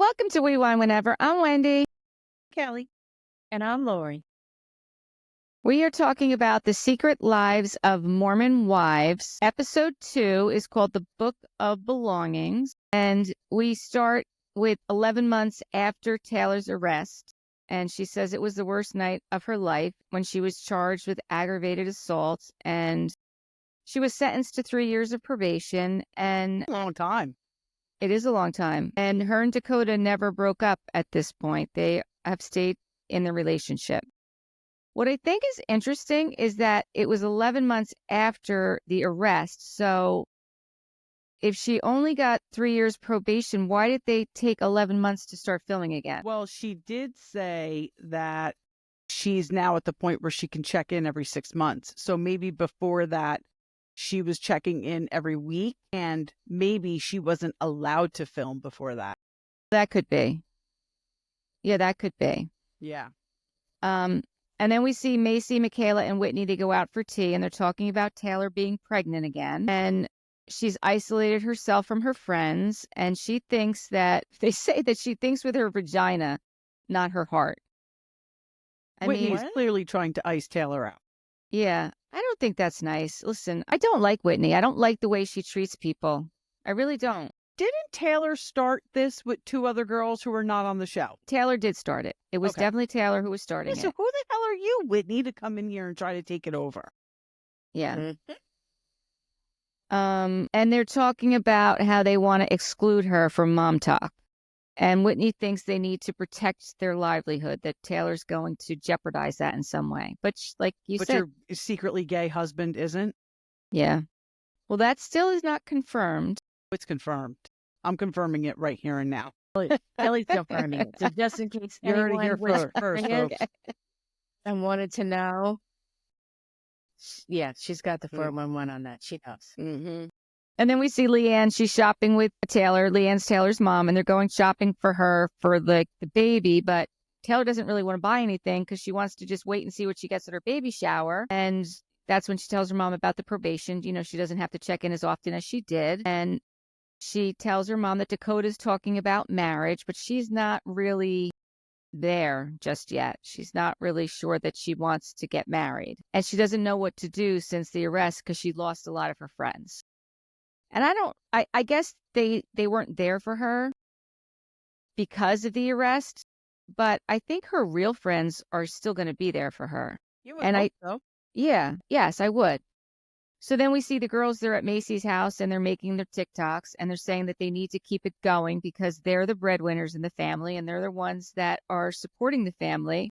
Welcome to Rewind Whenever. I'm Wendy. Kelly. And I'm Lori. We are talking about the secret lives of Mormon wives. Episode 2 is called The Book of Belongings. And we start with 11 months after Taylor's arrest. And she says it was the worst night of her life when she was charged with aggravated assault. And she was sentenced to 3 years of probation. And A long time. it is a long time. And her and Dakota never broke up at this point. They have stayed in the relationship. What I think is interesting is that it was 11 months after the arrest. So if she only got 3 years probation, why did they take 11 months to start filming again? Well, she did say that she's now at the point where she can check in every 6 months. So maybe before that, she was checking in every week, and maybe she wasn't allowed to film before that. That could be. Yeah, that could be. Yeah. And then we see Mayci, Mikayla, and Whitney. They go out for tea, and they're talking about Taylor being pregnant again. And she's isolated herself from her friends, and she thinks that, they say that she thinks with her vagina, not her heart. Whitney's clearly trying to ice Taylor out. Yeah, I don't think that's nice. Listen, I don't like Whitney. I don't like the way she treats people. I really don't. Didn't Taylor start this with 2 other girls who were not on the show? Taylor did start it. It was definitely Taylor who was starting So it. who the hell are you, Whitney, to come in here and try to take it over? Yeah. And they're talking about how they want to exclude her from MomTok. And Whitney thinks they need to protect their livelihood, that Taylor's going to jeopardize that in some way. But like you said. But your secretly gay husband isn't? Yeah. Well, that still is not confirmed. It's confirmed. I'm confirming it right here and now. Kelly's confirming it. So just in case You heard it anyone here was first, curious folks. and wanted to know, yeah, she's got the 411 on that. She knows. Mm-hmm. And then we see Leanne. She's shopping with Taylor. Leanne's Taylor's mom, and they're going shopping for her for the baby. But Taylor doesn't really want to buy anything because she wants to just wait and see what she gets at her baby shower. And that's when she tells her mom about the probation. You know, she doesn't have to check in as often as she did. And she tells her mom that Dakota's talking about marriage, but she's not really there just yet. She's not really sure that she wants to get married. And she doesn't know what to do since the arrest because she lost a lot of her friends. And I guess they weren't there for her because of the arrest, but I think her real friends are still going to be there for her. You would hope so. Yeah, yes, I would. So then we see the girls, they're at Macy's house and they're making their TikToks and they're saying that they need to keep it going because they're the breadwinners in the family and they're the ones that are supporting the family.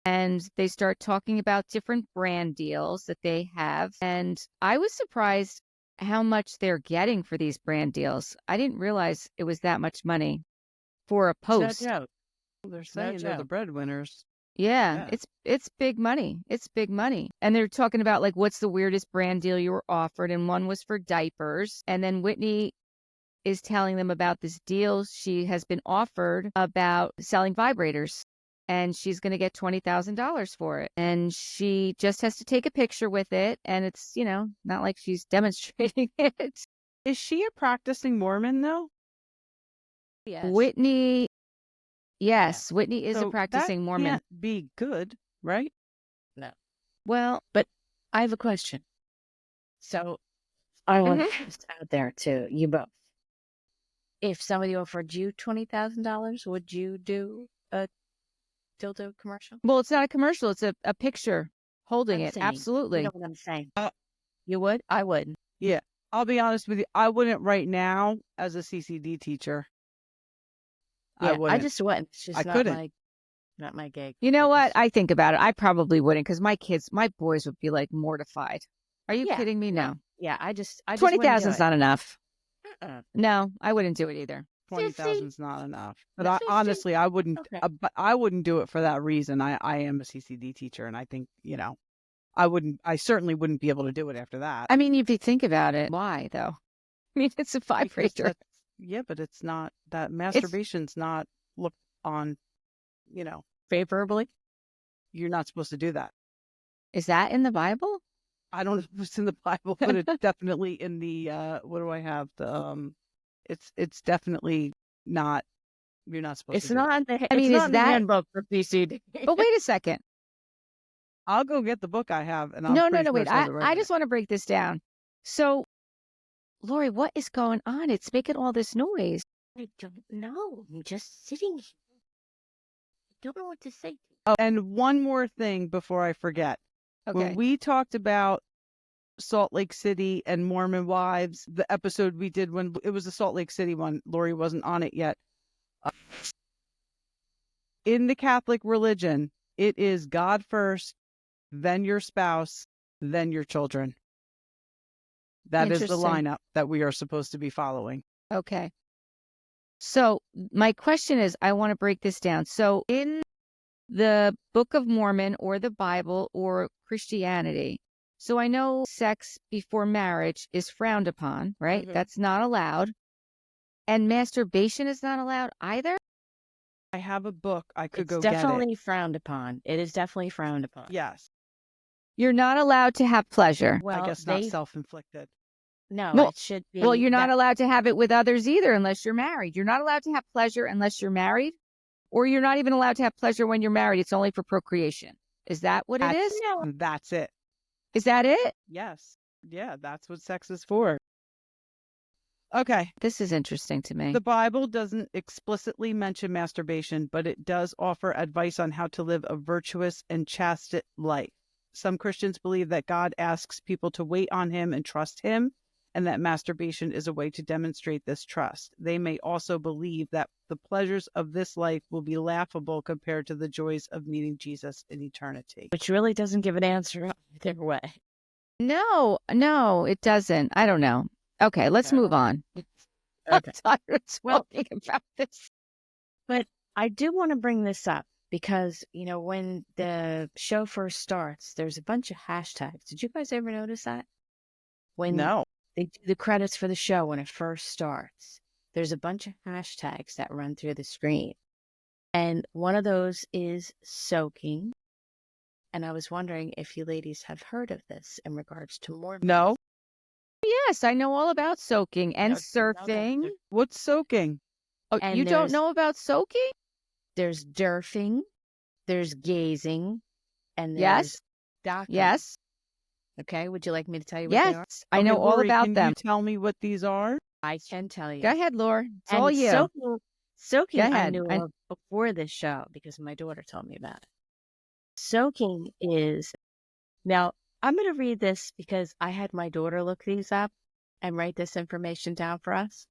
And they start talking about different brand deals that they have. And I was surprised how much they're getting for these brand deals. I didn't realize it was that much money for a post. No joke. They're saying they're the breadwinners. Yeah, it's big money. It's big money. And they're talking about like, what's the weirdest brand deal you were offered? And one was for diapers. And then Whitney is telling them about this deal she has been offered about selling vibrators. And she's going to get $20,000 for it. And she just has to take a picture with it. And it's, you know, not like she's demonstrating it. Is she a practicing Mormon, though? Yes. Whitney, yes, Whitney is So a practicing that Mormon. Can't be good, right? No. Well, But I have a question. So I want this out there to you both. If somebody offered you $20,000, would you do a dildo commercial? well, it's not a commercial. It's a picture holding I'm it. saying, Absolutely. You know what I'm saying? You would? I would. Yeah. I'll be honest with you. I wouldn't right now as a CCD teacher. Yeah, I wouldn't. I just wouldn't. It's just I not couldn't. not my gig. You know what? I think about it. I probably wouldn't because my boys would be like mortified. Are you Yeah, kidding me? No. Yeah, I just 20,000 is not enough. Uh-uh. No, I wouldn't do it either. 20,000's not enough. But No, I, 50? honestly, I wouldn't. Okay. But I wouldn't do it for that reason. I am a CCD teacher, and I think I wouldn't. I certainly wouldn't be able to do it after that. I mean, if you think about it, why though? I mean, it's a Because vibrator. that's- Yeah, but it's not that masturbation's not looked on. Favorably? You're not supposed to do that. Is that in the Bible? I don't know if it's in the Bible, but it's definitely in the what do I have? The it's definitely not You're not supposed It's to. not in the. I mean, it's is not in the that- handbook for PCD. But wait a second. I'll go get the book I have, and I'm No, pretty sure wait. it says it right I in just want to break this down. So, Lori, what is going on? It's making all this noise. I don't know. I'm just sitting here. I don't know what to say. Oh, and one more thing before I forget. Okay. When we talked about Salt Lake City and Mormon wives, the episode we did when it was the Salt Lake City one, Lori wasn't on it yet. In the Catholic religion, it is God first, then your spouse, then your children. That is the Interesting. lineup that we are supposed to be following. Okay. So my question is, I want to break this down. So in the Book of Mormon or the Bible or Christianity, so I know sex before marriage is frowned upon, right? Mhm. That's not allowed. And masturbation is not allowed either? I have a book. I could It's go get it. definitely frowned upon. It is definitely frowned upon. Yes. You're not allowed to have pleasure. Well, I guess not self-inflicted. No, Well- it should be. Well, you're not that- allowed to have it with others either unless you're married. You're not allowed to have pleasure unless you're married, or you're not even allowed to have pleasure when you're married. It's only for procreation. Is that what it is? No. That's it. Is that it? Yes. Yeah, that's what sex is for. Okay. This is interesting to me. The Bible doesn't explicitly mention masturbation, but it does offer advice on how to live a virtuous and chaste life. Some Christians believe that God asks people to wait on him and trust him, and that masturbation is a way to demonstrate this trust. They may also believe that the pleasures of this life will be laughable compared to the joys of meeting Jesus in eternity. Which really doesn't give an answer either way. No, it doesn't. I don't know. Okay, let's Okay. move on. Okay. I'm tired of Well- talking about this. But I do want to bring this up because, when the show first starts, there's a bunch of hashtags. Did you guys ever notice that? When No. they do the credits for the show when it first starts, there's a bunch of hashtags that run through the screen. And one of those is soaking. And I was wondering if you ladies have heard of this in regards to Mormon. No. Yes, I know all about soaking and No, surfing. What's soaking? Oh, And you don't there's- know about soaking? There's derfing, there's gazing, and there's Yes. docking. Yes. Okay, would you like me to tell you what they are? Yes. I know Okay, all Lori, about can them. you tell me what these are? I can tell you. Go ahead, Laura. It's And all you. Soaking Go I ahead. knew of before this show because my daughter told me about it. Soaking is, now I'm going to read this because I had my daughter look these up and write this information down for us.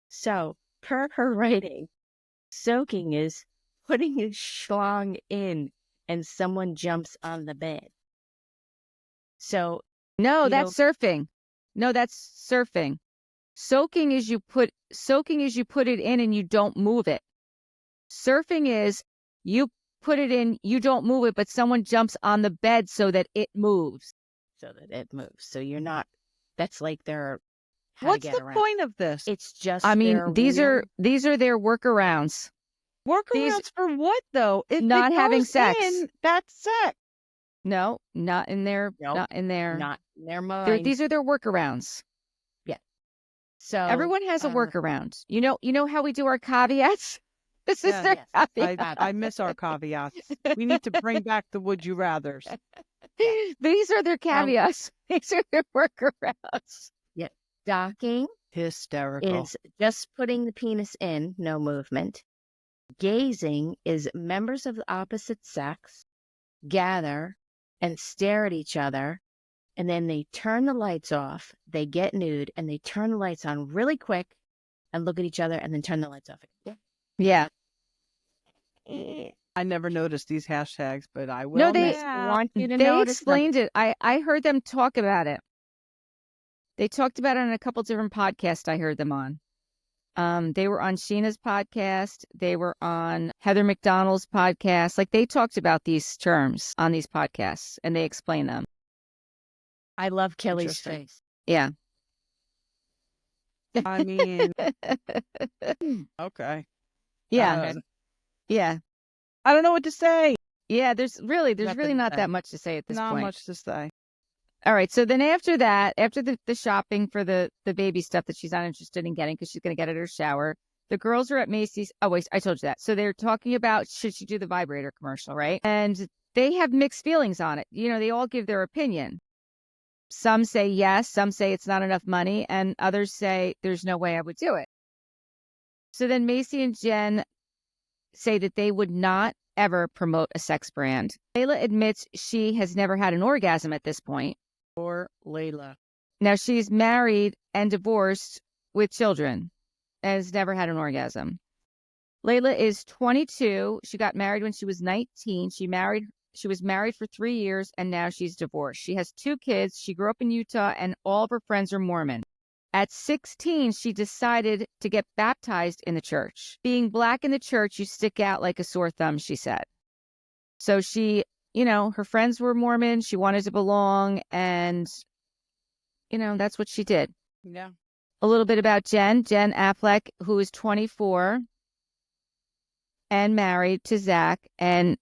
So, per her writing, soaking is putting a schlong in and someone jumps on the bed. So, No, you that's surfing. No, that's surfing. Soaking is you put it in and you don't move it. Surfing is you put it in, you don't move it, but someone jumps on the bed so that it moves. so that it moves. So you're not, that's like their, how What's to get the around. point of this? It's just, I mean, their these weird- are their workarounds. Workarounds for what, though? If Not it having goes sex. in, that's sex. No, not in their, Nope. not in their. not in their mind. These are their workarounds. So Everyone has a uh, workaround. You know how we do our caveats? This is Yeah. their Yes. caveat. I miss our caveats. We need to bring back the would you rathers. These are their caveats. These are their workarounds. docking Hysterical. is just putting the penis in, no movement. Gazing is members of the opposite sex gather and stare at each other, and then they turn the lights off, they get nude, and they turn the lights on really quick and look at each other and then turn the lights off again. Yeah. I never noticed these hashtags, but I will. No, they now. want you to they notice them. explained it. I heard them talk about it. They talked about it on a couple different podcasts I heard them on. They were on Sheena's podcast. They were on Heather McDonald's podcast. Like they talked about these terms on these podcasts and they explain them. I love Kelly's Interesting. face. Yeah. I mean, okay. Yeah. Yeah. I don't know what to say. Yeah. There's really Nothing not to that much to say at this Not point. much to say. All right. So then after that, after the shopping for the baby stuff that she's not interested in getting because she's going to get it at her shower, The girls are at Macy's. Oh, wait, I told you that. So they're talking about should she do the vibrator commercial, right? And they have mixed feelings on it. You know, they all give their opinion. Some say yes, some say it's not enough money, and others say there's no way I would do it. So then Mayci and Jenn say that they would not ever promote a sex brand. Layla admits she has never had an orgasm at this point. Or Layla. Now she's married and divorced with children and has never had an orgasm. Layla is 22. She got married when she was 19. She was married for 3 years and now she's divorced. She has 2 kids. She grew up in Utah and all of her friends are Mormon. At 16, she decided to get baptized in the church. Being black in the church, you stick out like a sore thumb, she said. So she, you know, her friends were Mormon. She wanted to belong and, you know, that's what she did. Yeah. A little bit about Jenn Affleck, who is 24 and married to Zach. And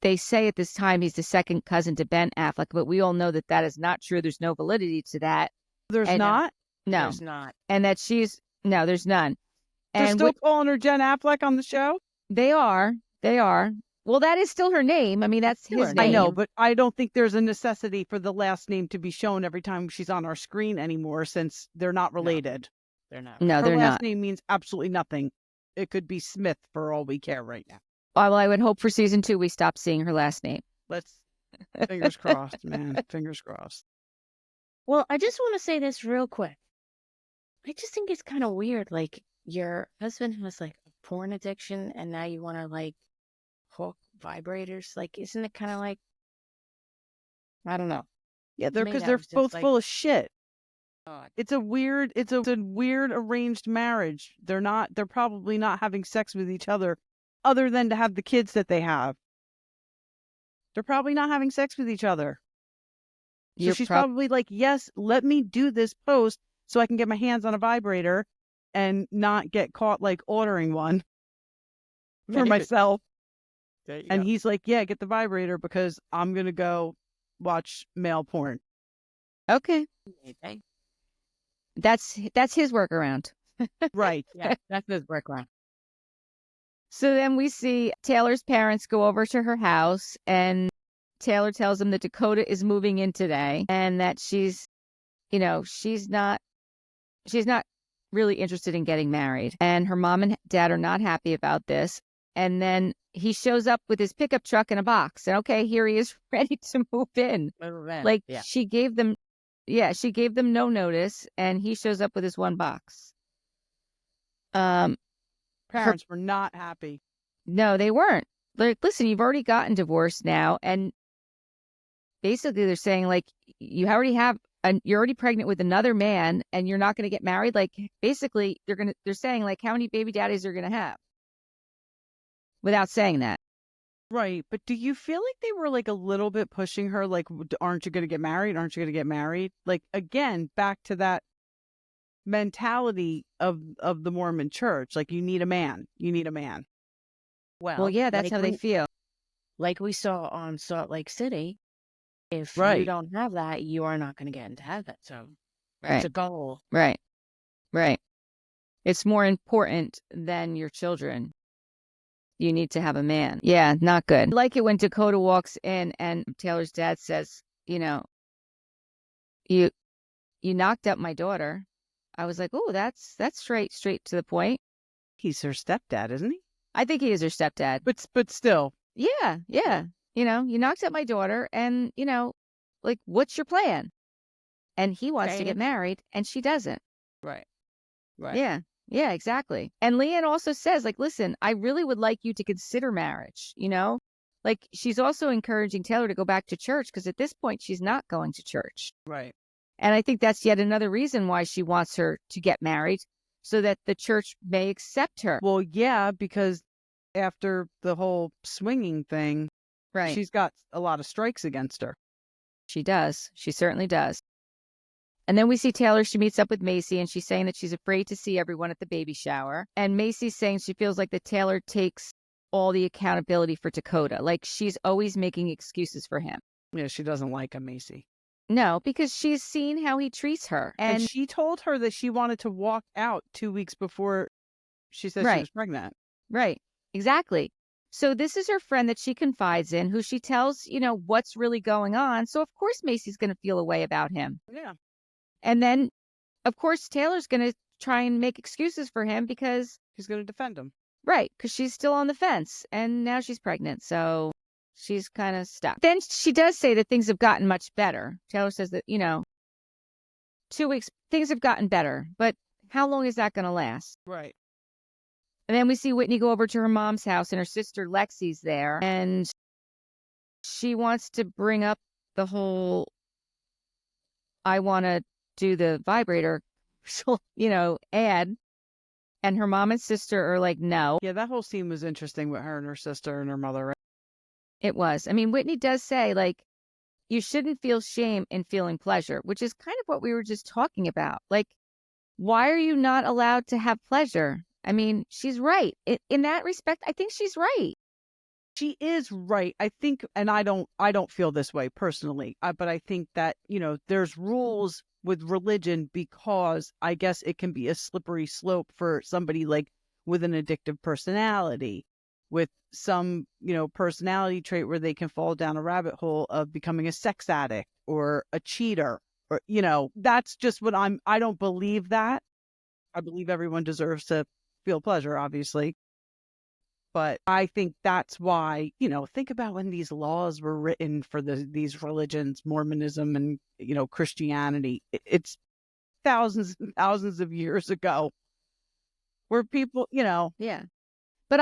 they say at this time he's the second cousin to Ben Affleck, but we all know that that is not true. There's no validity to that. There's And, not? No. There's not. And that no, there's none. They're And still calling her Jenn Affleck on the show? they are. Well, that is still her name. I mean, that's Still his her name. I know, but I don't think there's a necessity for the last name to be shown every time she's on our screen anymore since they're not related. They're not. No, Her they're last not. name means absolutely nothing. It could be Smith for all we care right now. Well, I would hope for season 2 we stop seeing her last name. Let's fingers crossed, man. Fingers crossed. Well, I just want to say this real quick. I just think it's kind of weird. Like, your husband has like a porn addiction and now you want to like hook vibrators. Like, isn't it kind of like, I don't know. Yeah, To me, because that they're was just both like, full of shit. God. It's a weird arranged marriage. They're probably not having sex with each other than to have the kids that they have. They're probably not having sex with each other. So You're she's probably like, yes, let me do this post so I can get my hands on a vibrator and not get caught like ordering one for myself. And he's like, yeah, get the vibrator because I'm going to go watch male porn. Okay. Maybe. That's his workaround. Right. Yeah, that's his workaround. So then we see Taylor's parents go over to her house and Taylor tells them that Dakota is moving in today and that she's not really interested in getting married. And her mom and dad are not happy about this. And then he shows up with his pickup truck and a box. And okay, here he is ready to move in. Like yeah. she gave them no notice and he shows up with his one box. Parents were not happy. No, they weren't. Like, listen, you've already gotten divorced now. And basically they're saying like, you're already pregnant with another man and you're not going to get married. Like basically they're saying like, how many baby daddies are going to have without saying that. Right. But do you feel like they were like a little bit pushing her? Like, aren't you going to get married? Aren't you going to get married? Like, again, back to that mentality of the Mormon church. Like, you need a man. You need a man. Well, yeah, that's like how they feel. Like we saw on Salt Lake City, if you Right. don't have that, you are not going to get into heaven. So Right. it's a goal. Right. It's more important than your children. You need to have a man. Yeah, not good. I like it when Dakota walks in and Taylor's dad says, you knocked up my daughter. I was like, oh, that's straight to the point. He's her stepdad, isn't he? I think he is her stepdad. But still. Yeah. You knocked up my daughter and, like, what's your plan? And he wants to get married and she doesn't. Right. Yeah, exactly. And Leanne also says, like, listen, I really would like you to consider marriage, Like, she's also encouraging Taylor to go back to church because at this point, she's not going to church. Right. And I think that's yet another reason why she wants her to get married so that the church may accept her. Well, yeah, because after the whole swinging thing, Right. she's got a lot of strikes against her. She does. She certainly does. And then we see Taylor, she meets up with Mayci and she's saying that she's afraid to see everyone at the baby shower. And Macy's saying she feels like that Taylor takes all the accountability for Dakota. Like she's always making excuses for him. Yeah, she doesn't like him, Mayci. No, because she's seen how he treats her. And she told her that she wanted to walk out 2 weeks before She said she Right. was pregnant. Right. Exactly. So this is her friend that she confides in, who she tells, what's really going on. So of course Macy's going to feel a way about him. Yeah. And then, of course, Taylor's going to try and make excuses for him because, He's going to defend him. right, because she's still on the fence and now she's pregnant. So she's kind of stuck. Then she does say that things have gotten much better. Taylor says that, 2 weeks, things have gotten better. But how long is that going to last? Right. And then we see Whitney go over to her mom's house and her sister Lexi's there. And she wants to bring up the whole, I want to do the vibrator, ad. And her mom and sister are like, no. Yeah, that whole scene was interesting with her and her sister and her mother. Right? It was. I mean, Whitney does say, like, you shouldn't feel shame in feeling pleasure, which is kind of what we were just talking about. Like, why are you not allowed to have pleasure? I mean, she's right. In that respect, I think she's right. She is right. I think, and I don't feel this way personally, but I think that, there's rules with religion because I guess it can be a slippery slope for somebody like with an addictive personality, with some, personality trait where they can fall down a rabbit hole of becoming a sex addict or a cheater, or, that's just what I don't believe that. I believe everyone deserves to feel pleasure, obviously. But I think that's why, think about when these laws were written for these religions, Mormonism and, Christianity. It's thousands and thousands of years ago where people, Yeah. But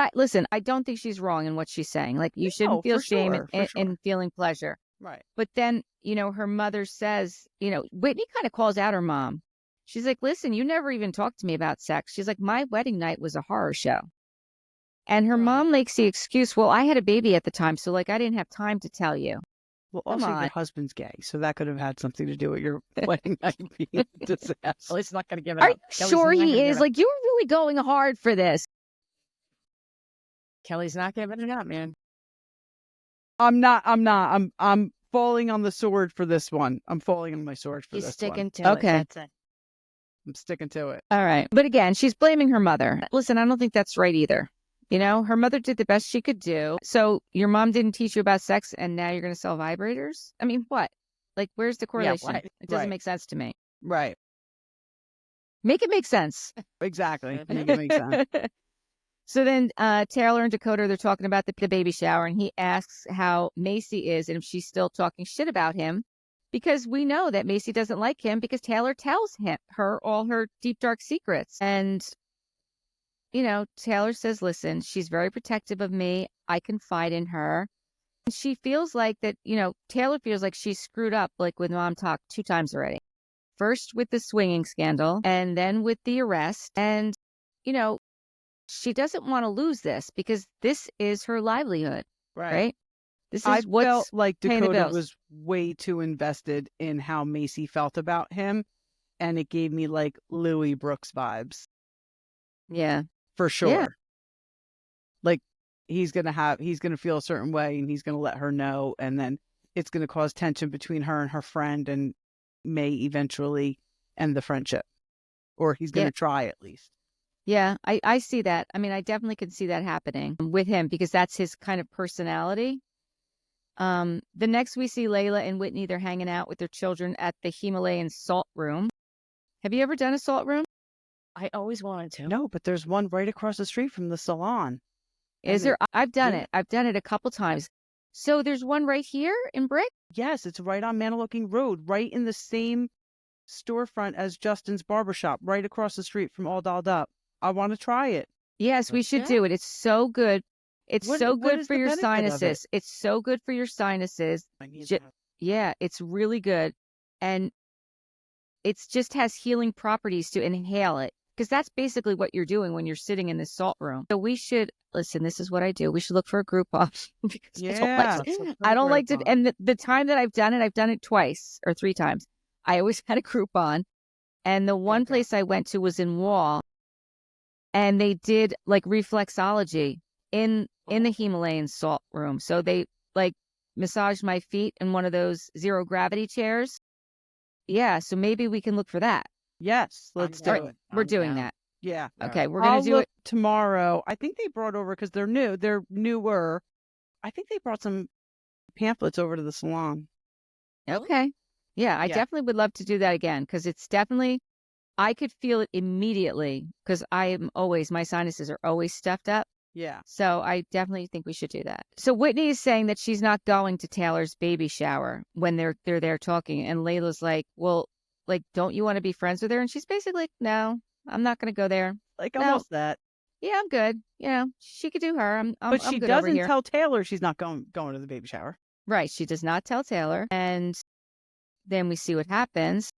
I don't think she's wrong in what she's saying. Like, you shouldn't feel shame in feeling pleasure. Right. But then, her mother says, Whitney kind of calls out her mom. She's like, listen, you never even talked to me about sex. She's like, my wedding night was a horror show. And her mom makes the excuse, well, I had a baby at the time, so, like, I didn't have time to tell you. Well, also your husband's gay, so that could have had something to do with your wedding night being a disaster. Well, it's not going to give it Are up. you sure he is? Like, you were really going hard for this. Kelly's not giving it up, man. I'm not. I'm falling on the sword for this one. I'm falling on my sword for this one. He's sticking to it. Okay. That's it. I'm sticking to it. All right. But again, she's blaming her mother. Listen, I don't think that's right either. Her mother did the best she could do. So your mom didn't teach you about sex and now you're going to sell vibrators? I mean, what? Like, where's the correlation? right, It doesn't right. make sense to me. Right. Make it make sense. Exactly. Make it make sense. So then Taylor and Dakota, they're talking about the baby shower, and he asks how Mayci is and if she's still talking shit about him, because we know that Mayci doesn't like him because Taylor tells her all her deep, dark secrets. And, Taylor says, listen, she's very protective of me. I confide in her. And she feels like that, Taylor feels like she's screwed up, like with MomTok 2 times already. First with the swinging scandal and then with the arrest. And, she doesn't want to lose this because this is her livelihood, right? This is I felt like Dakota was way too invested in how Mayci felt about him, and it gave me like Louis Brooks vibes. Yeah, for sure. Yeah. Like he's gonna feel a certain way, and he's gonna let her know, and then it's gonna cause tension between her and her friend, and may eventually end the friendship, or he's gonna try at least. Yeah, I see that. I mean, I definitely can see that happening with him because that's his kind of personality. The next we see Layla and Whitney, they're hanging out with their children at the Himalayan salt room. Have you ever done a salt room? I always wanted to. No, but there's one right across the street from the salon. Is there? I've done it. I've done it a couple times. So there's one right here in Brick? Yes, it's right on Manilooking Road, right in the same storefront as Justin's Barbershop, right across the street from All Dolled Up. I want to try it. Yes, we should do it. It's so good. It's so good for your sinuses. It's so good for your sinuses. Yeah, it's really good. And it just has healing properties to inhale it. Because that's basically what you're doing when you're sitting in this salt room. So we should, listen, this is what I do. We should look for a Groupon. Because I don't like to, and the time that I've done it twice or 3 times. I always had a Groupon. And the one place I went to was in Wall. And they did like reflexology in the Himalayan salt room. So they like massaged my feet in one of those 0 gravity chairs. Yeah. So maybe we can look for that. Yes, let's do it. We're doing that. Yeah. Okay, we're I'll gonna do look it tomorrow. I think they brought over, because they're new. They're newer. I think they brought some pamphlets over to the salon. Okay. Yeah, I Yeah. definitely would love to do that again because it's definitely, I could feel it immediately because my sinuses are always stuffed up. Yeah. So I definitely think we should do that. So Whitney is saying that she's not going to Taylor's baby shower when they're there talking. And Layla's like, well, like, don't you want to be friends with her? And she's basically like, no, I'm not going to go there. Like No. almost that. Yeah, I'm good. You know, she could do her. I'm But she good over doesn't here. tell Taylor she's not going to the baby shower. Right. She does not tell Taylor. And then we see what happens.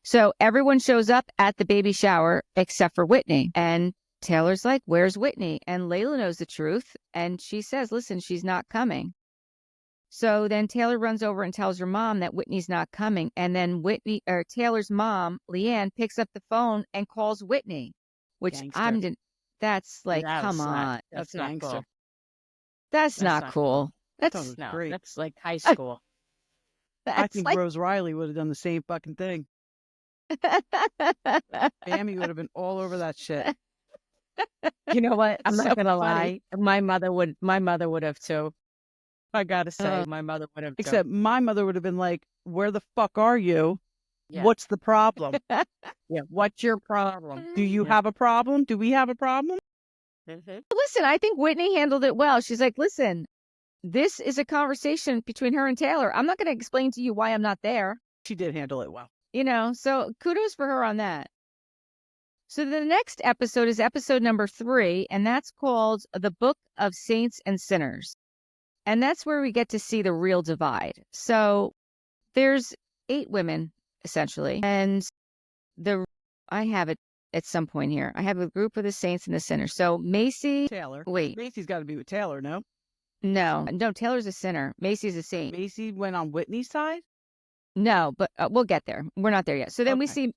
So everyone shows up at the baby shower except for Whitney. And Taylor's like, where's Whitney? And Layla knows the truth. And she says, listen, she's not coming. So then Taylor runs over and tells her mom that Whitney's not coming. And then Taylor's mom, Leanne, picks up the phone and calls Whitney, which Gangster. that's like, come on. That's not gangster. cool. That's not not cool. That That's was No, great. that's like high school. I that's think like Rose Riley would have done the same fucking thing. Bammy would have been all over that shit. You know what? I'm So not gonna funny. lie. My mother would have too. I gotta say, my mother would have too. Except my mother would have been like, where the fuck are you? Yeah. What's the problem? Yeah. What's your problem? Do you Yeah. have a problem? Do we have a problem? Listen, I think Whitney handled it well. She's like, listen, this is a conversation between her and Taylor. I'm not going to explain to you why I'm not there. She did handle it well. So kudos for her on that. So the next episode is episode number 3, and that's called The Book of Saints and Sinners. And that's where we get to see the real divide. So there's 8 women, essentially. And I have it at some point here. I have a group of the saints and the sinners. So Mayci. Taylor. Wait. Mayci's got to be with Taylor, no? No, Taylor's a sinner. Mayci's a saint. Mayci went on Whitney's side? No, but we'll get there. We're not there yet. So then we Okay.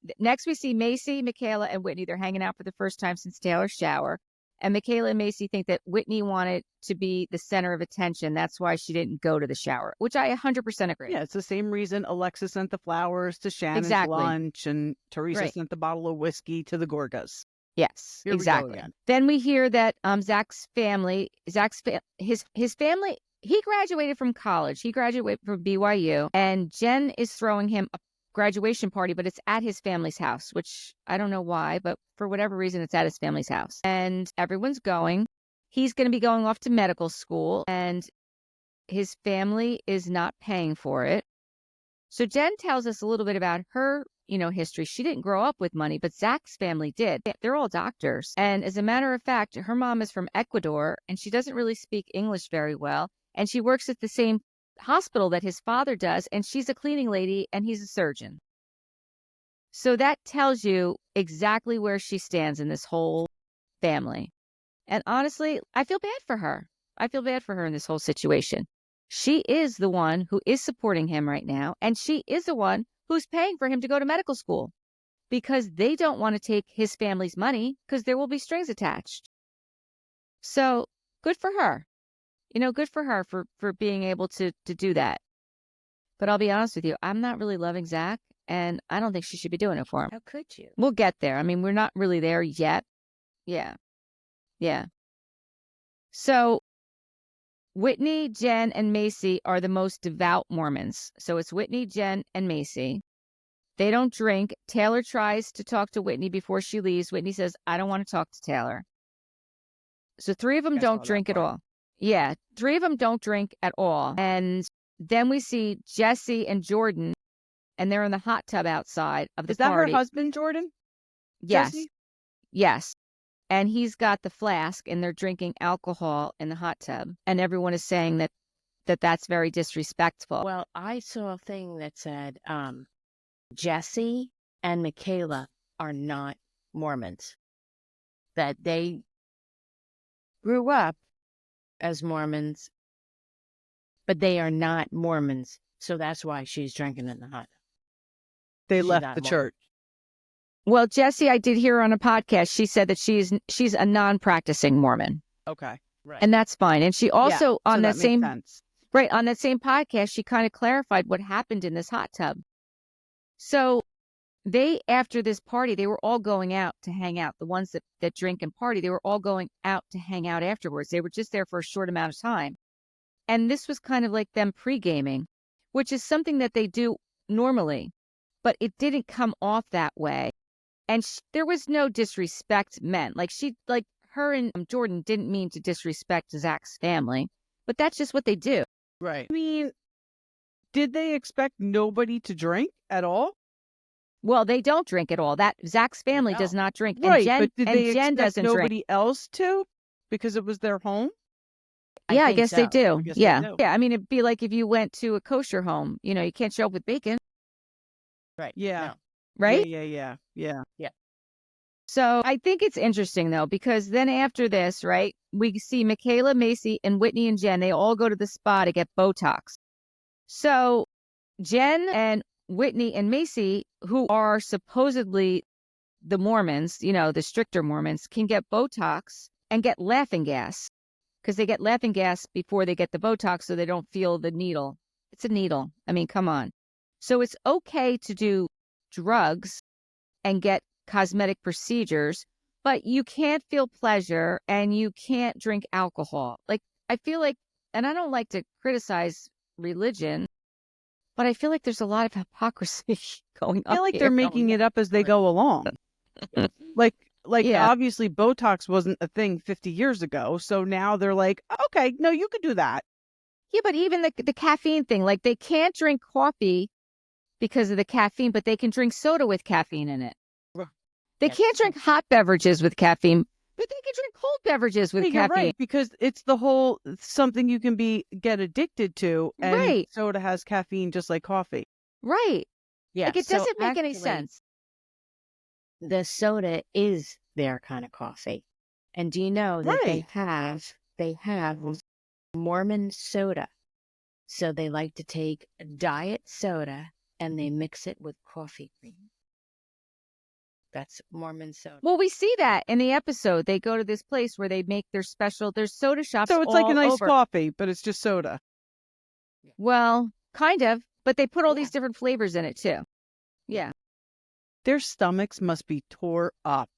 see Mayci, Mikayla, and Whitney. They're hanging out for the first time since Taylor's shower. And Mikayla and Mayci think that Whitney wanted to be the center of attention. That's why she didn't go to the shower, which I 100% agree. Yeah, it's the same reason Alexa sent the flowers to Shannon's Exactly. lunch and Teresa Right. sent the bottle of whiskey to the Gorgas. Yes, Here we go exactly. again. Then we hear that Zach's family, his family, he graduated from college. He graduated from BYU, and Jenn is throwing him a graduation party, but it's at his family's house, which I don't know why, but for whatever reason, it's at his family's house. And everyone's going. He's going to be going off to medical school, and his family is not paying for it. So Jenn tells us a little bit about her, history. She didn't grow up with money, but Zach's family did. They're all doctors. And as a matter of fact, her mom is from Ecuador, and she doesn't really speak English very well. And she works at the same hospital that his father does, and she's a cleaning lady, and he's a surgeon. So that tells you exactly where she stands in this whole family. And honestly, I feel bad for her. I feel bad for her in this whole situation. She is the one who is supporting him right now, and she is the one who's paying for him to go to medical school because they don't want to take his family's money because there will be strings attached. So good for her. Good for her for being able to do that. But I'll be honest with you, I'm not really loving Zach, and I don't think she should be doing it for him. How could you? We'll get there. I mean, we're not really there yet. Yeah. So Whitney, Jenn, and Mayci are the most devout Mormons. So it's Whitney, Jenn, and Mayci. They don't drink. Taylor tries to talk to Whitney before she leaves. Whitney says, I don't want to talk to Taylor. So 3 of them don't drink at all. Yeah, 3 of them don't drink at all. And then we see Jessi and Jordan, and they're in the hot tub outside of the Is that party. her husband, Jordan? Yes. Jessi? Yes. And he's got the flask, and they're drinking alcohol in the hot tub. And everyone is saying that's very disrespectful. Well, I saw a thing that said Jessi and Mikayla are not Mormons. That they grew up as Mormons, but they are not Mormons. So that's why she's drinking in the hot tub. They She's left not the Mormon. church. Well, Jessi, I did hear her on a podcast. She said that she's a non-practicing Mormon, Okay. Right. and that's fine. And she also on that makes same sense. on that same podcast, she kind of clarified what happened in this hot tub. So they, after this party, they were all going out to hang out. The ones that drink and party, they were all going out to hang out afterwards. They were just there for a short amount of time. And this was kind of like them pre-gaming, which is something that they do normally, but it didn't come off that way. And there was no disrespect meant. Like her and Jordan didn't mean to disrespect Zach's family, but that's just what they do. Right. I mean, did they expect nobody to drink at all? Well, they don't drink at all. That Zach's family does not drink. Right, and Jenn, but did they Jenn expect doesn't nobody drink. else to? Because it was their home? Yeah, I think guess they so. do. I guess they Yeah. do. Yeah. I mean, it'd be like if you went to a kosher home, you can't show up with bacon, Right. Yeah. No. right? Yeah. So I think it's interesting, though, because then after this, right, we see Mikayla, Mayci, and Whitney and Jenn. They all go to the spa to get Botox. So Jenn and Whitney and Mayci, who are supposedly the Mormons, the stricter Mormons, can get Botox and get laughing gas because they get laughing gas before they get the Botox so they don't feel the needle. It's a needle. I mean, come on. So it's okay to do drugs and get cosmetic procedures, but you can't feel pleasure and you can't drink alcohol. Like, I feel like, and I don't like to criticize religion, but I feel like there's a lot of hypocrisy going on. I feel like they're making it up as they go along. Like Yeah. obviously Botox wasn't a thing 50 years ago, so now they're like, okay, no, you could do that. Yeah, but even the caffeine thing, like they can't drink coffee because of the caffeine, but they can drink soda with caffeine in it. They Yes. can't drink hot beverages with caffeine, but they can drink cold beverages with You're caffeine. right, because it's the whole something you can get addicted to, and Right. soda has caffeine just like coffee. Right. Yeah. Like it so doesn't make any actually, sense. The soda is their kind of coffee. And do you know that Right. they have Mormon soda. So they like to take diet soda and they mix it with coffee cream. That's Mormon soda. Well, we see that in the episode. They go to this place where they make there's soda shops. So it's like a all nice over. coffee, but it's just soda. Well, kind of, but they put all Yeah. these different flavors in it too. Yeah. Their stomachs must be tore up.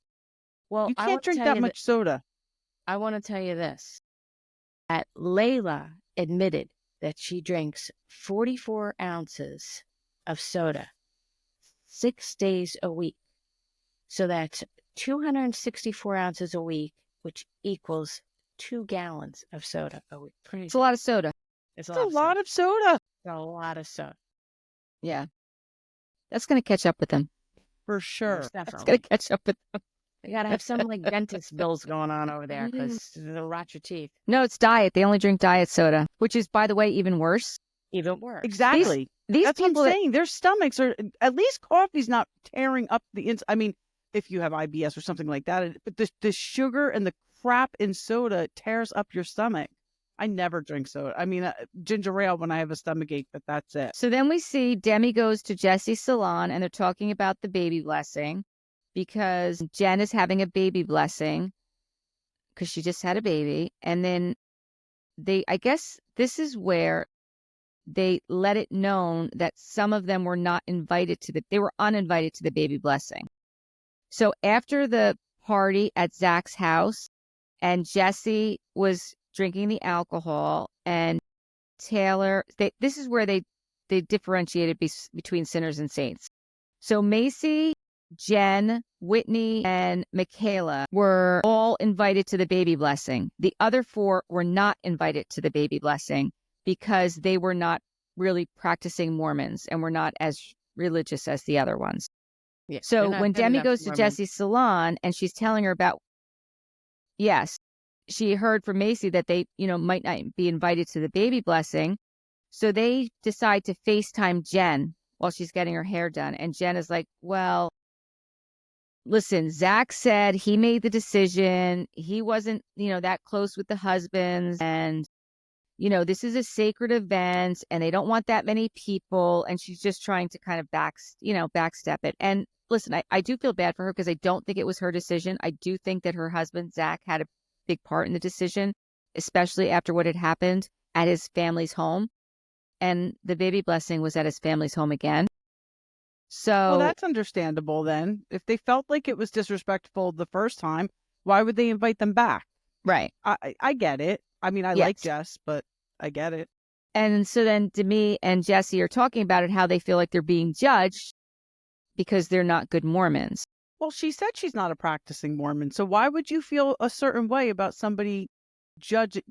Well, You I can't wanna drink tell that you much soda. I want to tell you this. That Layla admitted that she drinks 44 ounces of soda 6 days a week. So that's 264 ounces a week, which equals 2 gallons of soda a week. It's a lot of soda. It's It's a lot of soda. a lot of soda. Yeah. That's going to catch up with them. For sure. Most That's definitely. going to catch up with them. You got to have some like dentist bills going on over there because they'll rot your teeth. No, it's diet. They only drink diet soda, which is, by the way, even worse. Even worse. Exactly. These That's what people I'm that, saying. Their stomachs are, at least coffee's not tearing up the I mean, if you have IBS or something like that, but the sugar and the crap in soda tears up your stomach. I never drink soda. I mean, ginger ale when I have a stomach ache, but that's it. So then we see Demi goes to Jessi's salon and they're talking about the baby blessing because Jenn is having a baby blessing because she just had a baby. And then I guess this is where they let it known that some of them were not invited they were uninvited to the baby blessing. So after the party at Zach's house and Jessi was drinking the alcohol and Taylor, this is where they differentiated between sinners and saints. So Mayci, Jenn, Whitney, and Mikayla were all invited to the baby blessing. The other 4 were not invited to the baby blessing because they were not really practicing Mormons and were not as religious as the other ones. Yeah, So when Demi goes to Jessi's salon and she's telling her about, yes, she heard from Mayci that they, might not be invited to the baby blessing. So they decide to FaceTime Jenn while she's getting her hair done. And Jenn is like, well, listen, Zach said he made the decision. He wasn't, that close with the husbands. And, this is a sacred event and they don't want that many people. And she's just trying to kind of backstep it. And listen, I do feel bad for her because I don't think it was her decision. I do think that her husband, Zach, had a big part in the decision, especially after what had happened at his family's home. And the baby blessing was at his family's home again. So Well, that's understandable then. If they felt like it was disrespectful the first time, why would they invite them back? right. I get it. I mean, I Yes. like Jess, but I get it. And so then Demi and Jessi are talking about it, how they feel like they're being judged because they're not good Mormons. Well, she said she's not a practicing Mormon, so why would you feel a certain way about somebody judging,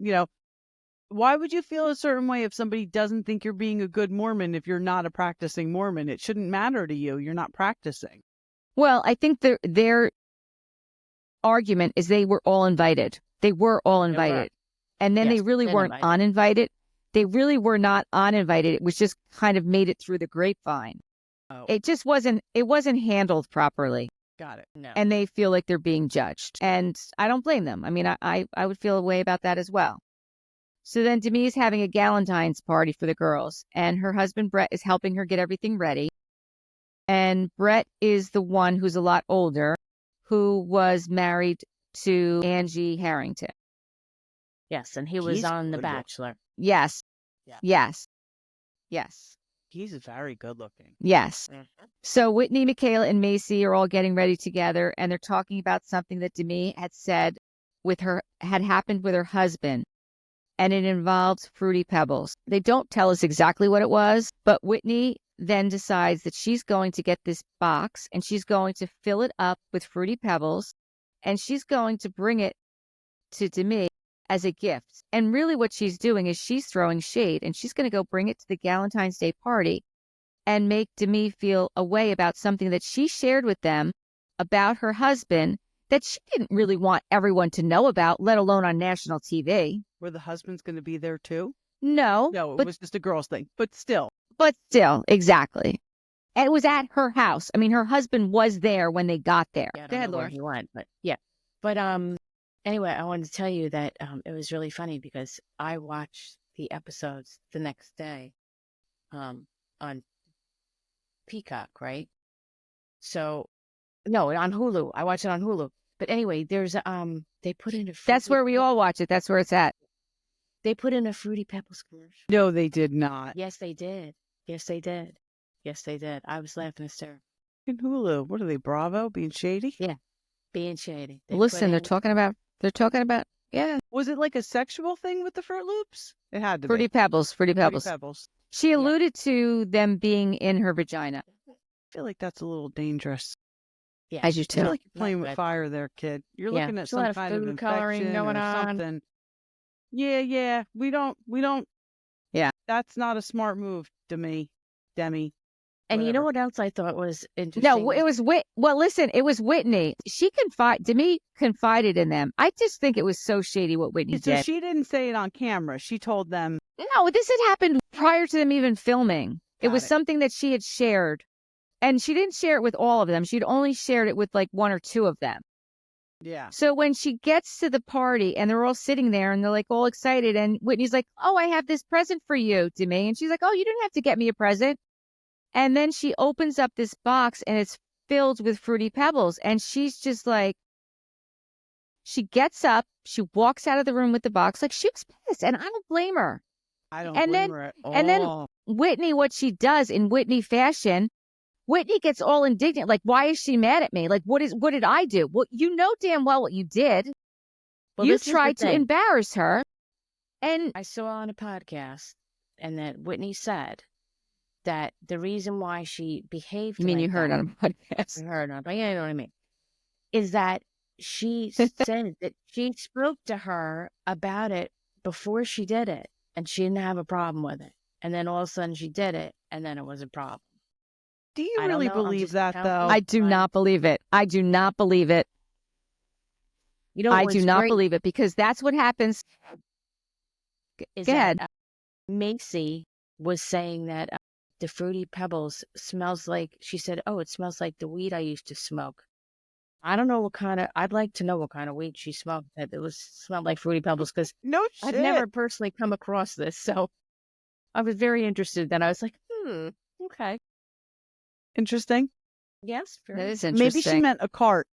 why would you feel a certain way if somebody doesn't think you're being a good Mormon if you're not a practicing Mormon? It shouldn't matter to you. You're not practicing. Well, I think their argument is they were all invited. They were all invited. And then Yes, they really been weren't invited. uninvited. They really were not uninvited. It was just kind of made it through the grapevine. Oh, It just wasn't handled properly. got it. No. And they feel like they're being judged. And I don't blame them. I mean, I would feel a way about that as well. So then Demi's having a Galentine's party for the girls, and her husband Brett is helping her get everything ready. And Brett is the one who's a lot older, who was married to Angie Harrington. Yes, and he was He's on The good Bachelor. Yes. Yeah. Yes. Yes. He's very good looking. Yes. So Whitney, Mikayla, and Mayci are all getting ready together, and they're talking about something that Demi had said had happened with her husband, and it involves Fruity Pebbles. They don't tell us exactly what it was, but Whitney then decides that she's going to get this box, and she's going to fill it up with Fruity Pebbles, and she's going to bring it to Demi as a gift. And really what she's doing is she's throwing shade, and she's going to go bring it to the Galentine's Day party and make Demi feel a way about something that she shared with them about her husband that she didn't really want everyone to know about, let alone on national TV. Were the husband's going to be there too? No, No, it but was just a girl's thing. But still. still, exactly. And it was at her house. I mean, her husband was there when they got there. Yeah, I Go don't ahead, know where Laura. he went, but yeah. But anyway, I wanted to tell you that it was really funny because I watched the episodes the next day on Peacock, right? So no, on Hulu. I watched it on Hulu. But anyway, there's they put in a That's where we all watch it. That's where it's at. They put in a Fruity Pebbles commercial. No, they did not. Yes, they did. Yes, they did. Yes, they did. I was laughing hysterically. In Hulu. What are they, Bravo? Being shady? Yeah, being shady. They Listen, put they're in- talking about, yeah, Was it like a sexual thing with the Fruit Loops? It had to Fruity be. Pebbles, Fruity Pebbles. Fruity Pebbles. She alluded to them being in her vagina. I feel like that's a little dangerous. Yeah, As you I too. feel like you're Not playing with good. fire there, kid. You're Yeah, looking at there's a lot some of kind of food coloring infection going or on. something. Yeah. We don't. Yeah. That's not a smart move, Demi. And you know Whatever. what else I thought was interesting? No, it was Well, listen, it was Whitney. Demi confided in them. I just think it was so shady what Whitney So did. she didn't say it on camera. She told them. No, this had happened prior to them even filming. It Got was it. something that she had shared. And she didn't share it with all of them. She'd only shared it with like one or two of them. Yeah. So when she gets to the party and they're all sitting there and they're like all excited, and Whitney's like, "Oh, I have this present for you, Demi." And she's like, "Oh, you didn't have to get me a present." And then she opens up this box and it's filled with Fruity Pebbles. And she's just like, she gets up, she walks out of the room with the box, like she was pissed. And I don't blame her. I don't And blame then- her at all. and then- Whitney, what she does in Whitney fashion, Whitney gets all indignant. Like, why is she mad at me? Like, what did I do? Well, you know damn well what you did. Well, You this is the tried to thing. embarrass her. And I saw on a podcast, and that Whitney said that the reason why she behaved. you mean like you heard that, on a podcast? I heard on, but yeah, you know what I mean. Is that she said that she spoke to her about it before she did it, and she didn't have a problem with it. And then all of a sudden she did it, and then it was a problem. Do you I don't really know, I'm believe just that telling though? you. I do not believe it. I do not believe it. You know, I what's do not great believe it because that's what happens. is Go that, ahead. Mayci was saying that the Fruity Pebbles smells like. She said, "Oh, it smells like the weed I used to smoke." I don't know what kind of. I'd like to know what kind of weed she smoked that it was smelled like Fruity Pebbles because No shit. I've never personally come across this. So I was very interested. Then I was like, okay, Interesting. yes, That very, is interesting. Maybe she meant a cart.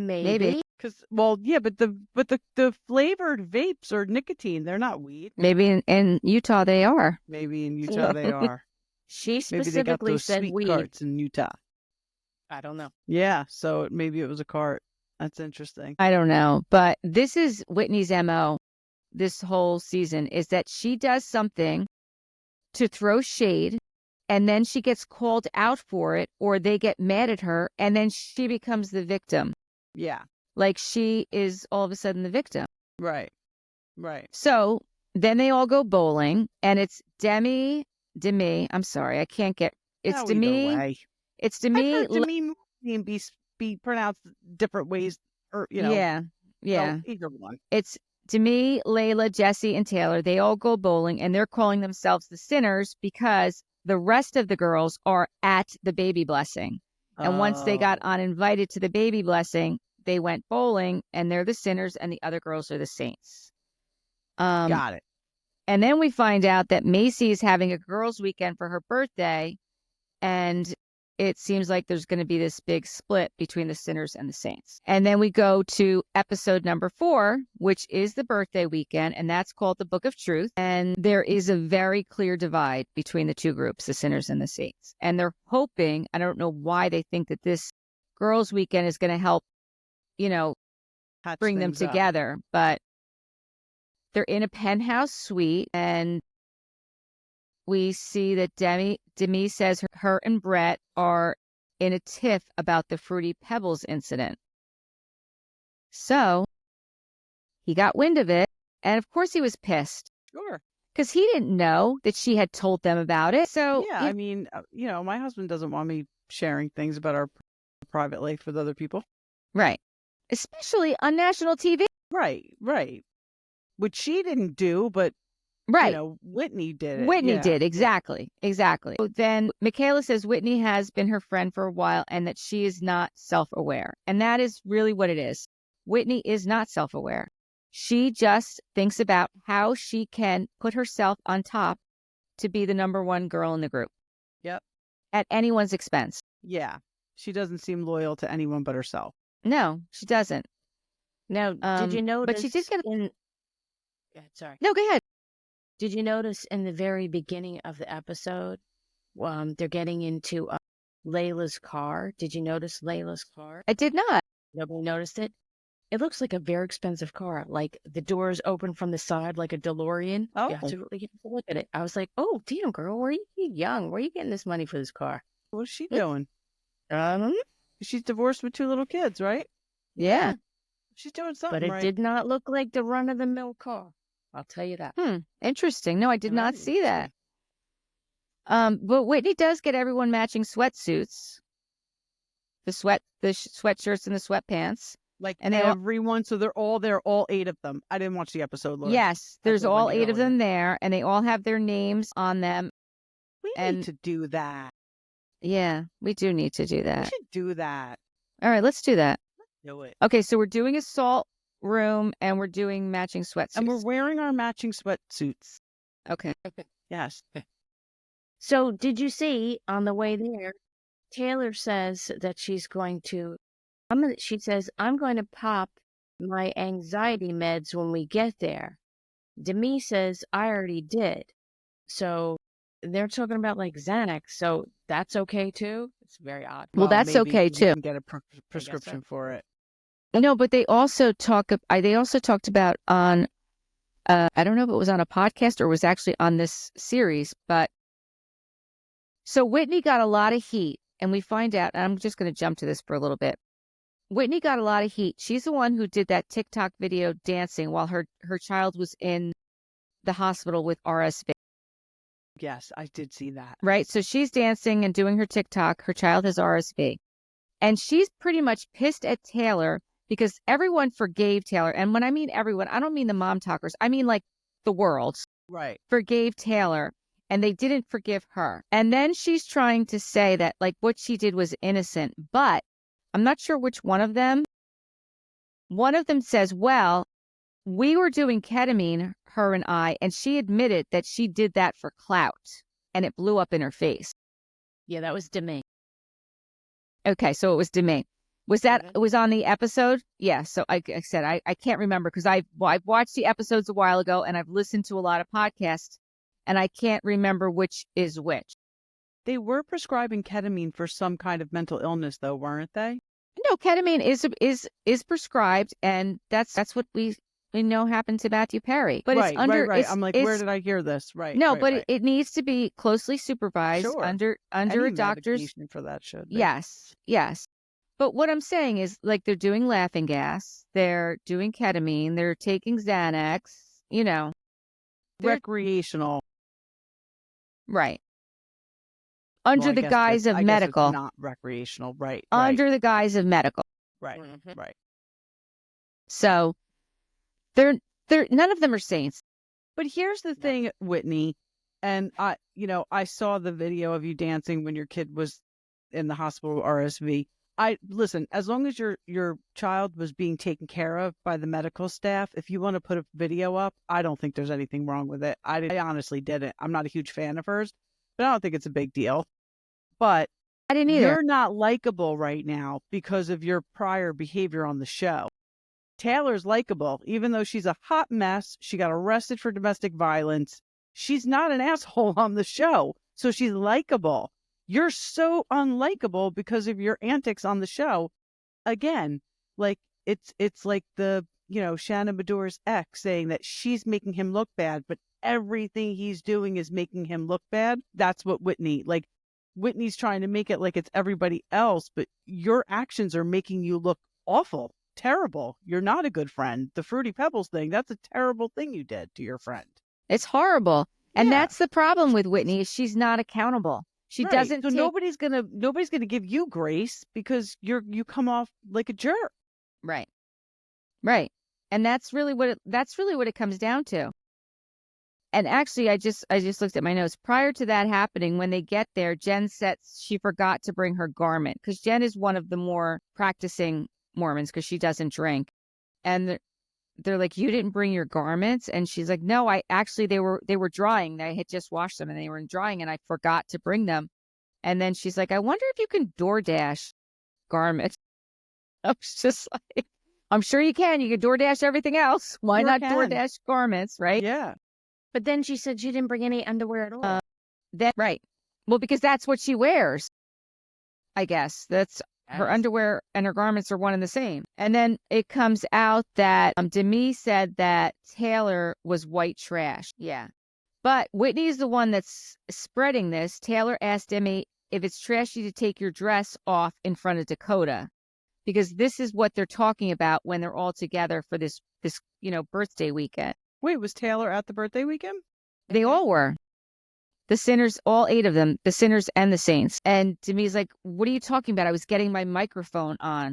Maybe. Because, well, yeah, but the flavored vapes are nicotine. They're not weed. Maybe in Utah they are. Maybe in Utah they are. She Maybe they got specifically those said sweet weed. carts in Utah. I don't know. Yeah, so maybe it was a cart. That's interesting. I don't know. But this is Whitney's MO this whole season, is that she does something to throw shade, and then she gets called out for it, or they get mad at her, and then she becomes the victim. Yeah, Like she is all of a sudden the victim. right. So then they all go bowling, and it's Demi, I'm sorry, I can't get, it's Oh, either Demi, way. it's I've Demi, heard Demi and be pronounced different ways, or yeah, yeah. so either one. It's Demi, Layla, Jessi, and Taylor. They all go bowling, and they're calling themselves the sinners because the rest of the girls are at the baby blessing. And once they got Oh, uninvited to the baby blessing, they went bowling, and they're the sinners, and the other girls are the saints. got it. And then we find out that Mayci is having a girls' weekend for her birthday, and it seems like there's going to be this big split between the sinners and the saints. And then we go to episode number 4, which is the birthday weekend, and that's called the Book of Truth. And there is a very clear divide between the two groups, the sinners and the saints. And they're hoping, I don't know why they think that this girls' weekend is going to help, Patch bring them things up. together, but they're in a penthouse suite, and we see that Demi says her and Brett are in a tiff about the Fruity Pebbles incident. So he got wind of it, and of course he was pissed Sure. because he didn't know that she had told them about it. So Yeah, I mean, my husband doesn't want me sharing things about our private life with other people. right, especially on national TV. Right. Which she didn't do, but Right. Whitney did it. Whitney Yeah. did, exactly. So then Mikayla says Whitney has been her friend for a while and that she is not self-aware. And that is really what it is. Whitney is not self-aware. She just thinks about how she can put herself on top to be the number one girl in the group. Yep. At anyone's expense. Yeah. She doesn't seem loyal to anyone but herself. No, she doesn't. Now, did you notice? But she did get... Sorry. No, go ahead. Did you notice in the very beginning of the episode, they're getting into Layla's car? Did you notice Layla's car? I did not. Nobody noticed it? It looks like a very expensive car. Like the doors open from the side like a DeLorean. Oh. You have to look at it. I was like, oh, damn, girl, where are you young? Where are you getting this money for this car? What's she doing? Um, She's divorced with 2 little kids, right? Yeah. She's doing something but it right. did not look like the run-of-the-mill car. I'll tell you that. Interesting. No, I did not Right. see that. But Whitney does get everyone matching sweatsuits, the sweatshirts and the sweatpants. Like, And they all- everyone, so they're all there, all 8 of them. I didn't watch the episode, Laura. Yes, there's what all Whitney 8 of got them there, and they all have their names on them. We And- need to do that. Yeah, we do need to do We that. should do that. All right, let's do that. Do it. Okay, so we're doing assault room, and we're doing matching sweatsuits. And we're wearing our matching sweatsuits. Okay. Yes. So did you see on the way there, Taylor says that she's going to, she says, I'm going to pop my anxiety meds when we get there. Demi says, I already did. So they're talking about like Xanax. So that's okay too. It's very odd. Well, that's maybe okay you too. can get a prescription for it. No, but they also talked about on, I don't know if it was on a podcast or was actually on this series, but so Whitney got a lot of heat, and we find out, and I'm just going to jump to this for a little bit. Whitney got a lot of heat. She's the one who did that TikTok video dancing while her child was in the hospital with RSV. Yes, I did see that. Right? So she's dancing and doing her TikTok. Her child has RSV. And she's pretty much pissed at Taylor because everyone forgave Taylor. And when I mean everyone, I don't mean the MomTokers. I mean like the world Right. forgave Taylor, and they didn't forgive her. And then she's trying to say that like what she did was innocent, but I'm not sure which one of them. One of them says, well, we were doing ketamine, her and I, and she admitted that she did that for clout, and it blew up in her face. Yeah, that was Demi. Okay, so it was Demi. Was that it was on the episode? Yeah. So I said I can't remember because I've watched the episodes a while ago and I've listened to a lot of podcasts and I can't remember which is which. They were prescribing ketamine for some kind of mental illness, though, weren't they? No, ketamine is prescribed, and that's what we know happened to Matthew Perry. But it's under right. it's I'm like, it's where did I hear this? Right. no, right, but right. it needs to be closely supervised Sure. under Any a doctor's. medication for that should be. Yes, yes. But what I'm saying is, like, they're doing laughing gas, they're doing ketamine, they're taking Xanax, you know, they're Recreational. right. Well, Under I the guess guise of I guess it's medical. not recreational. Right. Under the guise of medical. Right. Mhm. Right. So they're none of them are saints. But here's the thing, Whitney, and I saw the video of you dancing when your kid was in the hospital with RSV. Listen, as long as your child was being taken care of by the medical staff, if you want to put a video up, I don't think there's anything wrong with it. I honestly didn't. I'm not a huge fan of hers, but I don't think it's a big deal. But I didn't either. you're not likable right now because of your prior behavior on the show. Taylor's likable, even though she's a hot mess. She got arrested for domestic violence. She's not an asshole on the show, so she's likable. You're so unlikable because of your antics on the show. Again, like it's like the Shannon Bedour's ex saying that she's making him look bad, but everything he's doing is making him look bad. That's what Whitney's trying to make it like it's everybody else, but your actions are making you look awful. Terrible. You're not a good friend. The Fruity Pebbles thing, that's a terrible thing you did to your friend. It's horrible. And Yeah. that's the problem with Whitney, is she's not accountable. She Right. doesn't So take... nobody's gonna give you grace because you come off like a jerk. Right. Right. And that's really what it comes down to. And actually, I just looked at my notes. Prior to that happening, when they get there, Jenn said she forgot to bring her garment, because Jenn is one of the more practicing Mormons because she doesn't drink. And they're like, "You didn't bring your garments?" And she's like, "No, I actually, they were drying. I had just washed them and they were drying and I forgot to bring them." And then she's like, "I wonder if you can DoorDash garments." I was just like, "I'm sure you can. You can DoorDash everything else. Why Sure not can. DoorDash garments?" Right? Yeah. But then she said she didn't bring any underwear at all. Right. Well, because that's what she wears. I guess that's her Yes. underwear and her garments are one and the same. And then it comes out that Demi said that Taylor was white trash. Yeah. But Whitney's the one that's spreading this. Taylor asked Demi if it's trashy to take your dress off in front of Dakota, because this is what they're talking about when they're all together for this birthday weekend. Wait, was Taylor at the birthday weekend? They all were. The sinners, all 8 of them, the sinners and the saints. And Demi's like, "What are you talking about? I was getting my microphone on."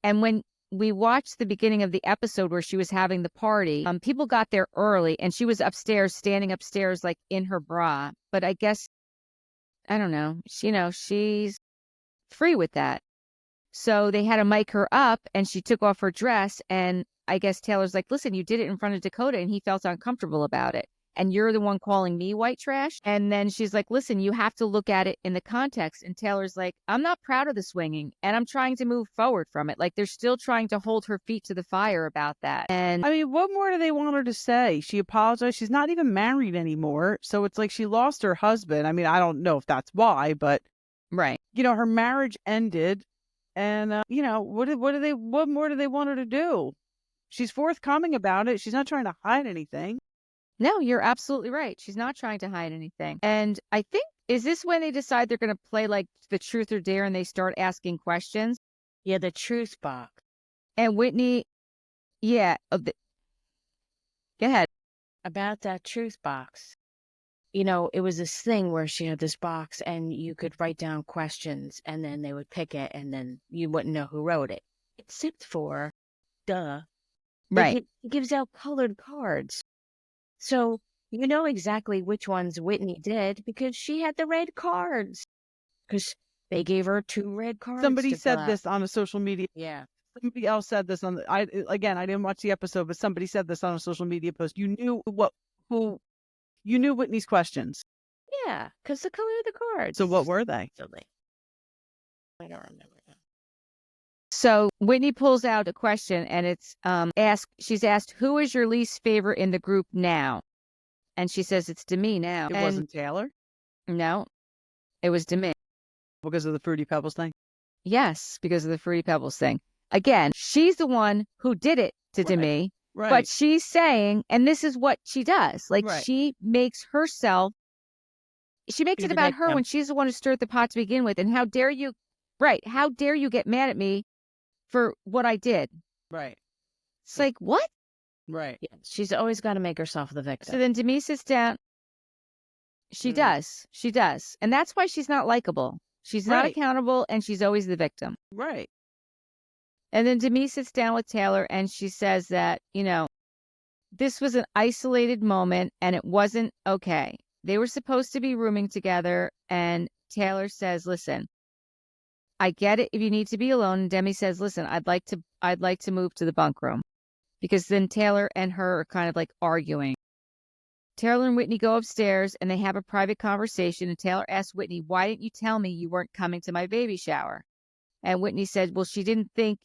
And when we watched the beginning of the episode where she was having the party, people got there early and she was upstairs, standing upstairs, like in her bra. But I guess, I don't know, she's free with that. So they had to mic her up and she took off her dress. And I guess Taylor's like, "Listen, you did it in front of Dakota and he felt uncomfortable about it. And you're the one calling me white trash." And then she's like, "Listen, you have to look at it in the context." And Taylor's like, "I'm not proud of the swinging and I'm trying to move forward from it." Like, they're still trying to hold her feet to the fire about that. And I mean, what more do they want her to say? She apologized. She's not even married anymore. So it's like she lost her husband. I mean, I don't know if that's why, but right. her marriage ended. And, what more do they want her to do? She's forthcoming about it. She's not trying to hide anything. No, you're absolutely right. She's not trying to hide anything. And I think, is this when they decide they're going to play like the truth or dare and they start asking questions? Yeah, the truth box. And Whitney, yeah. Go ahead. About that truth box. It was this thing where she had this box and you could write down questions and then they would pick it and then you wouldn't know who wrote it. Except for, Right. It gives out colored cards. So you know exactly which ones Whitney did because she had the red cards. Because they gave her 2 red cards. Somebody to said fill out. this on a social media. Yeah. Somebody else said this on I didn't watch the episode, but somebody said this on a social media post. You knew you knew Whitney's questions. Yeah, because the color of the cards. So what were they? I don't remember. So Whitney pulls out a question and it's she's asked, "Who is your least favorite in the group now?" And she says it's Demi now. It wasn't Taylor? No, It was Demi. Because of the Fruity Pebbles thing? Yes, because of the Fruity Pebbles thing. Again, she's the one who did it to Right. Demi, Right. but she's saying, and this is what she does. Like, Right. she makes herself, she makes Be it the about her victim. when she's the one who stirred the pot to begin with. And how dare you, right, how dare you get mad at me for what I did? Right. It's like, what? Right. Yeah, she's always got to make herself the victim. So then Demi sits down. She does. She does. And that's why she's not likable. She's not Right. accountable, and she's always the victim. Right. And then Demi sits down with Taylor, and she says that, this was an isolated moment, and it wasn't okay. They were supposed to be rooming together, and Taylor says, listen, I get it if you need to be alone. And Demi says, listen, I'd like to move to the bunk room. Because then Taylor and her are kind of like arguing. Taylor and Whitney go upstairs and they have a private conversation. And Taylor asks Whitney, why didn't you tell me you weren't coming to my baby shower? And Whitney said, well, she didn't think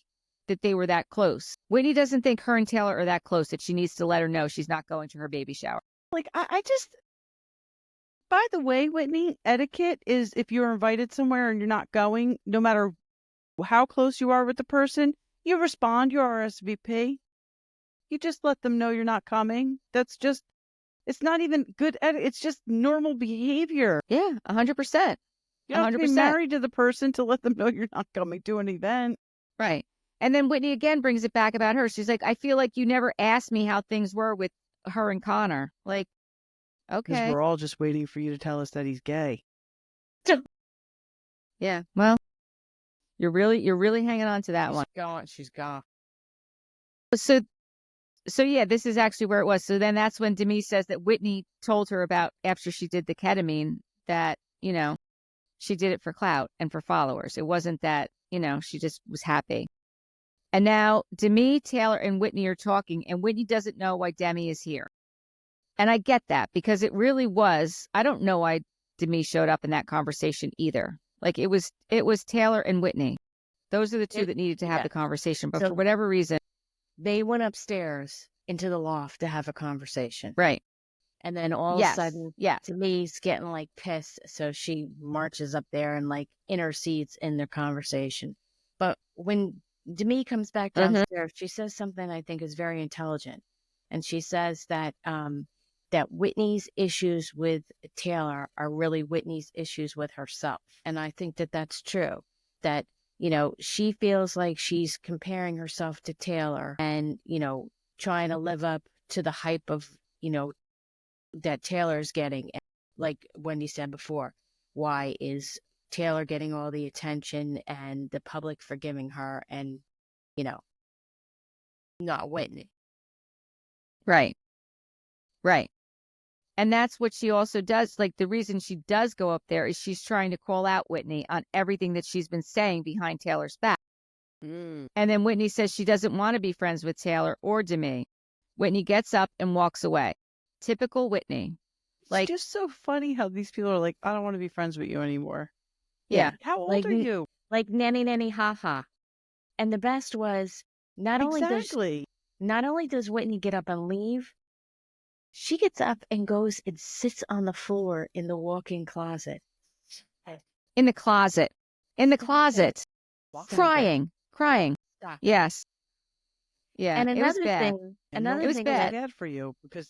that they were that close. Whitney doesn't think her and Taylor are that close that she needs to let her know she's not going to her baby shower. Like, I just, by the way, Whitney, etiquette is if you're invited somewhere and you're not going, no matter how close you are with the person, you respond, you RSVP. You just let them know you're not coming. That's just, it's not even good. It's just normal behavior. Yeah, 100%. You don't have to be 100%. married to the person to let them know you're not coming to an event. Right. And then Whitney again brings it back about her. She's like, I feel like you never asked me how things were with her and Connor. Like, Because okay. we're all just waiting for you to tell us that he's gay. Yeah. Well, you're really hanging on to that one. She's gone. So yeah, this is actually where it was. So then that's when Demi says that Whitney told her about after she did the ketamine that, she did it for clout and for followers. It wasn't that, she just was happy. And now Demi, Taylor, and Whitney are talking, and Whitney doesn't know why Demi is here. And I get that because it really was, I don't know why Demi showed up in that conversation either. Like it was Taylor and Whitney. Those are the two that needed to have the conversation. But for whatever reason, they went upstairs into the loft to have a conversation. right. And then all of a sudden, yeah. Demi's getting like pissed. So she marches up there and like intercedes in their conversation. But when Demi comes back downstairs, she says something I think is very intelligent. And she says that that Whitney's issues with Taylor are really Whitney's issues with herself. And I think that that's true. That, she feels like she's comparing herself to Taylor and, trying to live up to the hype of, that Taylor's getting. Like Wendy said before, why is Taylor getting all the attention and the public forgiving her and, not Whitney? Right. Right. And that's what she also does. Like the reason she does go up there is she's trying to call out Whitney on everything that she's been saying behind Taylor's back. And then Whitney says she doesn't want to be friends with Taylor or Demi. Whitney gets up and walks away. Typical Whitney. Like, it's just so funny how these people are like, I don't want to be friends with you anymore. yeah. How old are you? Like nanny ha. And the best was not only does Whitney get up and leave, she gets up and goes and sits on the floor in the walk-in closet. In the closet. Crying. Stop. Yes. Yeah. And it was bad. Another It was thing bad. Bad for you because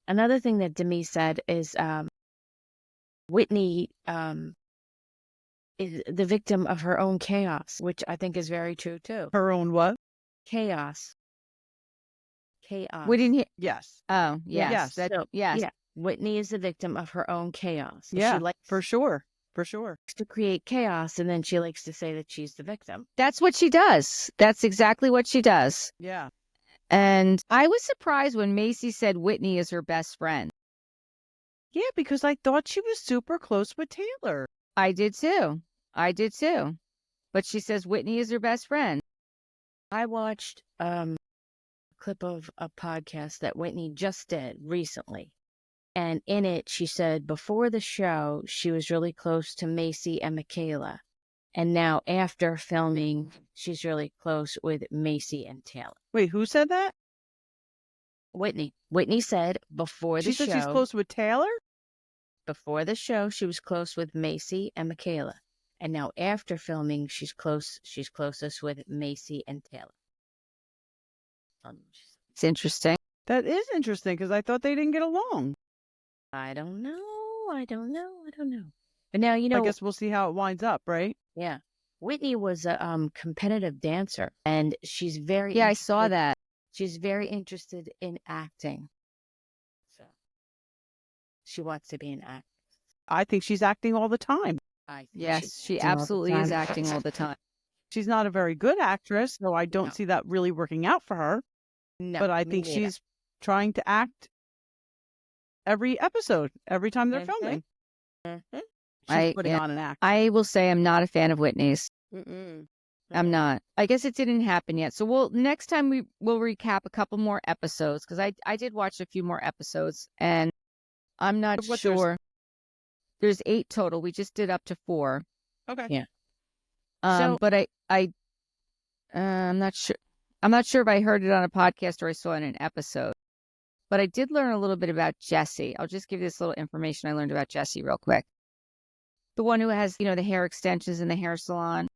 Another thing that Demi said is Whitney is the victim of her own chaos, which I think is very true too. her own what? Chaos. We didn't hear. Yes. Oh, yes. Yes. So, yes. Yeah. Whitney is the victim of her own chaos. Yeah, She likes for sure. For sure. to create chaos, and then she likes to say that she's the victim. That's what she does. That's exactly what she does. Yeah. And I was surprised when Mayci said Whitney is her best friend. Yeah, because I thought she was super close with Taylor. I did too. But she says Whitney is her best friend. I watched a clip of a podcast that Whitney just did recently. And in it, she said before the show, she was really close to Mayci and Mikayla. And now after filming, she's really close with Mayci and Taylor. Wait, who said that? Whitney. Whitney said before the She show. said she's close with Taylor? Before the show, she was close with Mayci and Mikayla. And now after filming, she's closest with Mayci and Taylor. It's interesting. That is interesting because I thought they didn't get along. I don't know. But now, you know, I guess we'll see how it winds up, right? yeah. Whitney was a competitive dancer, and she's very Yeah, I saw that. She's very interested in acting. So she wants to be an actor. I think she's acting all the time. I think Yes, she's she acting all the absolutely is time. acting all the time. She's not a very good actress, so I don't No. see that really working out for her. No, But I me think neither. she's trying to act every episode, every time they're Mhm. filming. Mhm. She's putting on an act. I will say I'm not a fan of Whitney's. Mm-mm. I'm not. I guess it didn't happen yet. So next time we'll recap a couple more episodes because I did watch a few more episodes and I'm not What, sure. There's 8 total. We just did up to 4. Okay. Yeah. But I'm not sure. I'm not sure if I heard it on a podcast or I saw it in an episode. But I did learn a little bit about Jessi. I'll just give you this little information I learned about Jessi real quick. The one who has, the hair extensions in the hair salon.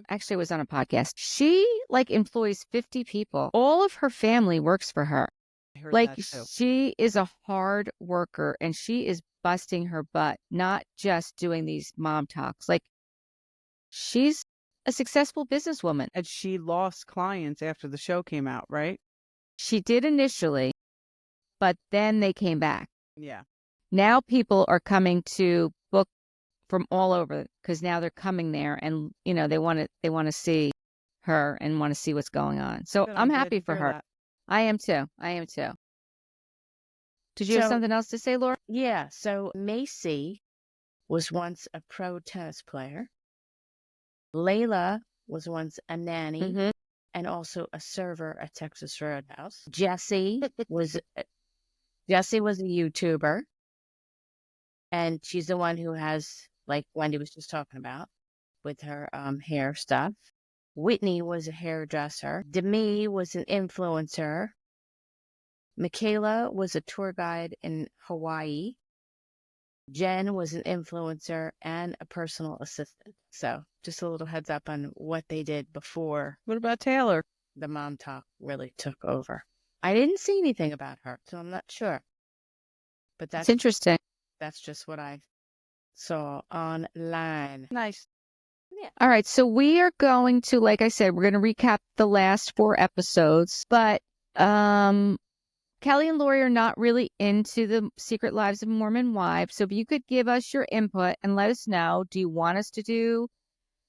Actually, it was on a podcast. She employs 50 people. All of her family works for her. I heard that too. She is a hard worker and she is busting her butt, not just doing these mom talks. She's a successful businesswoman. And she lost clients after the show came out, right? She did initially, but then they came back. Yeah. Now people are coming to book from all over because now they're coming there and they want to see her and want to see what's going on. So Good, I'm glad happy to for hear her. that. I am too. Did you have something else to say, Laura? Yeah. So Mayci was once a pro tennis player. Layla was once a nanny and also a server at Texas Roadhouse. Jessi was a YouTuber, and she's the one who has, like Wendy was just talking about, with her hair stuff. Whitney was a hairdresser. Demi was an influencer. Mikayla was a tour guide in Hawaii. Jenn was an influencer and a personal assistant. So just a little heads up on what they did before What about Taylor? the MomTok really took over. I didn't see anything about her, so I'm not sure. But It's interesting. That's just what I saw online. Nice. Yeah. All right. So we are going to, like I said, we're going to recap the last 4 episodes, but Kelly and Lori are not really into the Secret Lives of Mormon Wives. So if you could give us your input and let us know, do you want us to do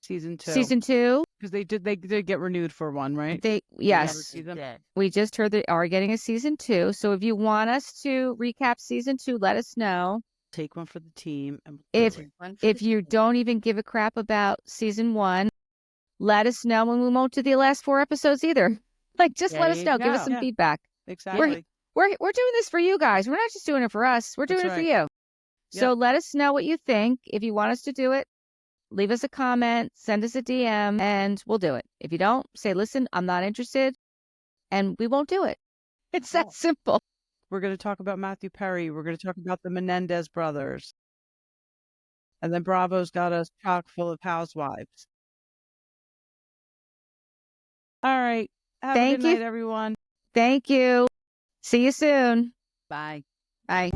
Season 2. season 2? Because they did get renewed for one, right? Yes. See them? We just heard they are getting a season 2. So if you want us to recap season 2, let us know. Take one for the team. And If you don't even give a crap about season 1, let us know, and we won't do the last 4 episodes either. Just let us know. Give us some feedback. Exactly. We're doing this for you guys. We're not just doing it for us. We're doing it for you. So let us know what you think. If you want us to do it, leave us a comment, send us a DM, and we'll do it. If you don't, say, listen, I'm not interested, and we won't do it. It's that simple. We're going to talk about Matthew Perry. We're going to talk about the Menendez brothers. And then Bravo's got us chock full of housewives. All right. Have a good night, everyone. Thank you. See you soon. Bye. Bye.